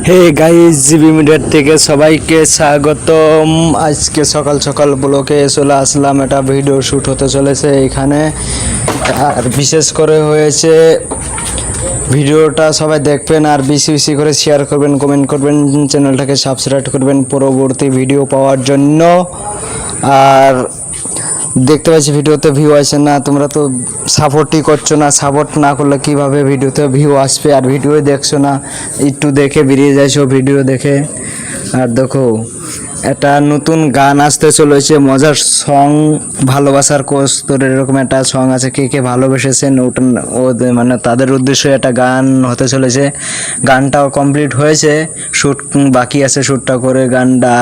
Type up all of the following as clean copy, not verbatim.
Hey guys, GB মিডিয়ার থেকে সবাইকে স্বাগতম। আজকে সকাল সকাল ব্লকে চলে আসলাম, একটা ভিডিও শ্যুট হতে চলেছে এখানে। আর বিশেষ করে হয়েছে ভিডিওটা সবাই দেখবেন আর বেশি বেশি করে শেয়ার করবেন, কমেন্ট করবেন, চ্যানেলটাকে সাবস্ক্রাইব করবেন পরবর্তী ভিডিও পাওয়ার জন্য। আর দেখতে পাচ্ছি ভিডিওতে ভিউ আসে না, তোমরা তো সাপোর্টই করছো না। সাপোর্ট না করলে কিভাবে ভিডিওতে ভিউ আসবে? আর ভিডিও দেখছো না, একটু দেখে বেরিয়ে যাইছো ভিডিও দেখে। আর দেখো, একটা নতুন গান আসতে চলেছে, মজার সং, ভালোবাসার কোষ তোর, এরকম একটা সং আছে। কে কে ভালোবেসেছেন ওটা মানে তাদের উদ্দেশ্যে একটা গান হতে চলেছে। গানটাও কমপ্লিট হয়েছে, শ্যুট বাকি আছে, শ্যুটটা করে গানটা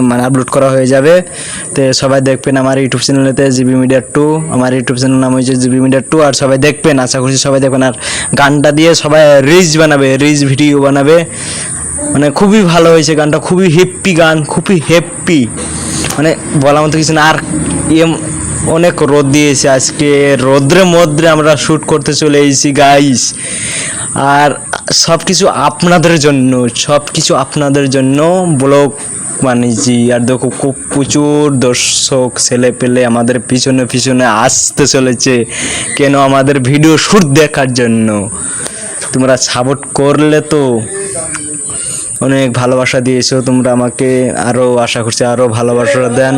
মানে আপলোড করা হয়ে যাবে। তো সবাই দেখবেন আমার ইউটিউব চ্যানেলেতে, জিবি মিডিয়া 2। আমার ইউটিউব চ্যানেল নাম হয়েছে জিবি মিডিয়া 2। আর সবাই দেখবেন, আশা করছি সবাই দেখবেন। আর গানটা দিয়ে সবাই রিলস বানাবে, রিলস ভিডিও বানাবে। মানে খুবই ভালো হয়েছে গানটা, খুবই হ্যাপি গান, খুবই হ্যাপি, মানে বলার মতো কিছু না। আর অনেক রোদ দিয়েছে আজকে, রোদ্রের মধ্যে আমরা শ্যুট করতে চলে এসেছি গাইস। আর সব কিছু আপনাদের জন্য, সব কিছু আপনাদের জন্য ব্লগ বানিয়েছি। আর দেখো, খুব প্রচুর দর্শক ছেলে পেলে আমাদের পিছনে পিছনে আসতে চলেছে, কেন? আমাদের ভিডিও শ্যুট দেখার জন্য। তোমরা সাপোর্ট করলে তো, অনেক ভালোবাসা দিয়েছো তোমরা আমাকে, আরও আশা করছি আরও ভালোবাসা দেন।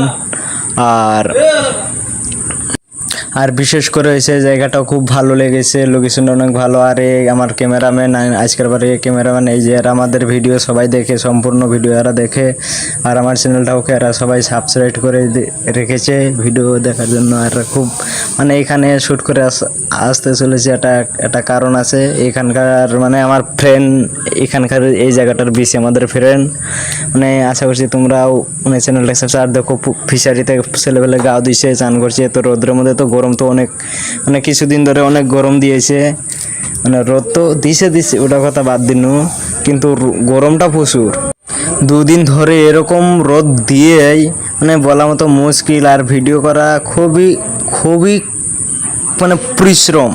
আর বিশেষ করে হয়েছে জায়গাটাও খুব ভালো লেগেছে, লোকেশনটা অনেক ভালো। আর আমার ক্যামেরাম্যান, আজকের বারে ক্যামেরাম্যান এই যে, এরা আমাদের ভিডিও সবাই দেখে, সম্পূর্ণ ভিডিও এরা দেখে। আর আমার চ্যানেলটাকে এরা সবাই সাবস্ক্রাইব করে রেখেছে ভিডিও দেখার জন্য। আর খুব মানে এখানে শ্যুট করে আসতে চলেছে, একটা কারণ আছে। এখানকার মানে আমার ফ্রেন্ড, এখানকার এই জায়গাটার বেশি আমাদের ফ্রেন্ড। মানে আশা করছি তোমরাও মানে চ্যানেলটা সাবস্ক্রাইব। আর দেখো, ফিশারিতে ছেলেবেলে গাও দিচ্ছে, চান করছে। তো রোদ্রের মধ্যে তো গরম তো অনেক, মানে কিছুদিন ধরে অনেক গরম দিয়েছে। মানে রোদ তো দিছে ওটা কথা বাদ দিন, কিন্তু গরমটা প্রচুর। দুদিন ধরে এরকম রোদ দিয়েই মানে বলা মতো মুশকিল। আর ভিডিও করা খুবই খুবই মানে পরিশ্রম,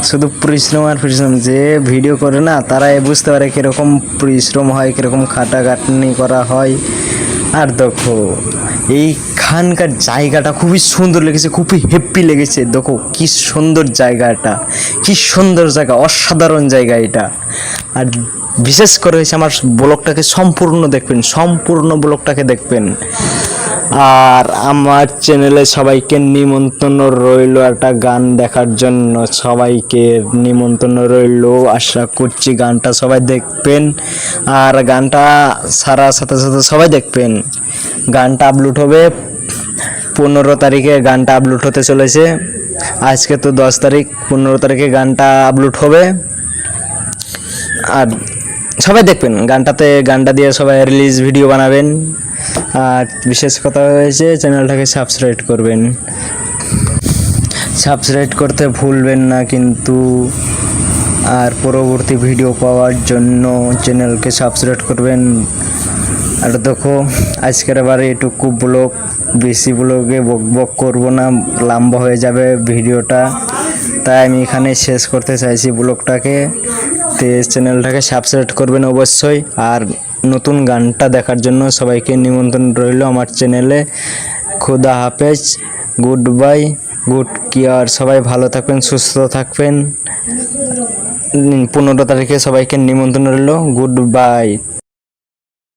শুধু পরিশ্রম আর পরিশ্রম। যে ভিডিও করে না তারাই বুঝতে পারে কীরকম পরিশ্রম হয়, কীরকম খাটাখাটনি করা হয়। আর দেখো, এইখানকার জায়গাটা খুবই সুন্দর লেগেছে, খুবই হ্যাপি লেগেছে। দেখো কি সুন্দর জায়গাটা, কি সুন্দর জায়গা, অসাধারণ জায়গা এটা। আর বিশেষ করে হয়েছে আমার ব্লগটাকে সম্পূর্ণ দেখবেন, সম্পূর্ণ ব্লগটাকে দেখবেন। আর আমার চ্যানেলে সবাইকে নিমন্ত্রণ রইল একটা গান দেখার জন্য, সবাইকে নিমন্ত্রণ রইল। আশা করছি গানটা সবাই দেখবেন। আর গানটা সারার সাথে সাথে সবাই দেখবেন। গানটা আপলোড হবে 15 তারিখে, গানটা আপলোড হতে চলেছে। আজকে তো 10 তারিখ, 15 তারিখে গানটা আপলোড হবে। আর সবাই দেখবেন গানটাতে, গানটা দিয়ে সবাই রিলিজ ভিডিও বানাবেন। আর বিশেষ কথা হয়েছে, চ্যানেলটাকে সাবস্ক্রাইব করবেন, সাবস্ক্রাইব করতে ভুলবেন না কিন্তু। আর পরবর্তী ভিডিও পাওয়ার জন্য চ্যানেলকে সাবস্ক্রাইব করবেন। আর দেখো, আজকের বারে এটুকু ব্লগ, বেশি ব্লগে বক করবো না, লম্বা হয়ে যাবে ভিডিওটা, তাই আমি এখানে শেষ করতে চাইছি ব্লগটাকে। তো চ্যানেলটাকে সাবস্ক্রাইব করবেন অবশ্যই। আর নতুন গানটা দেখার জন্য সবাইকে নিমন্ত্রণ রইল আমার চ্যানেলে। খুদা হাফেজ, গুড বাই, গুড কেয়ার। সবাই ভালো থাকবেন, সুস্থ থাকবেন। 15 তারিখে সবাইকে নিমন্ত্রণ রইল। Good bye.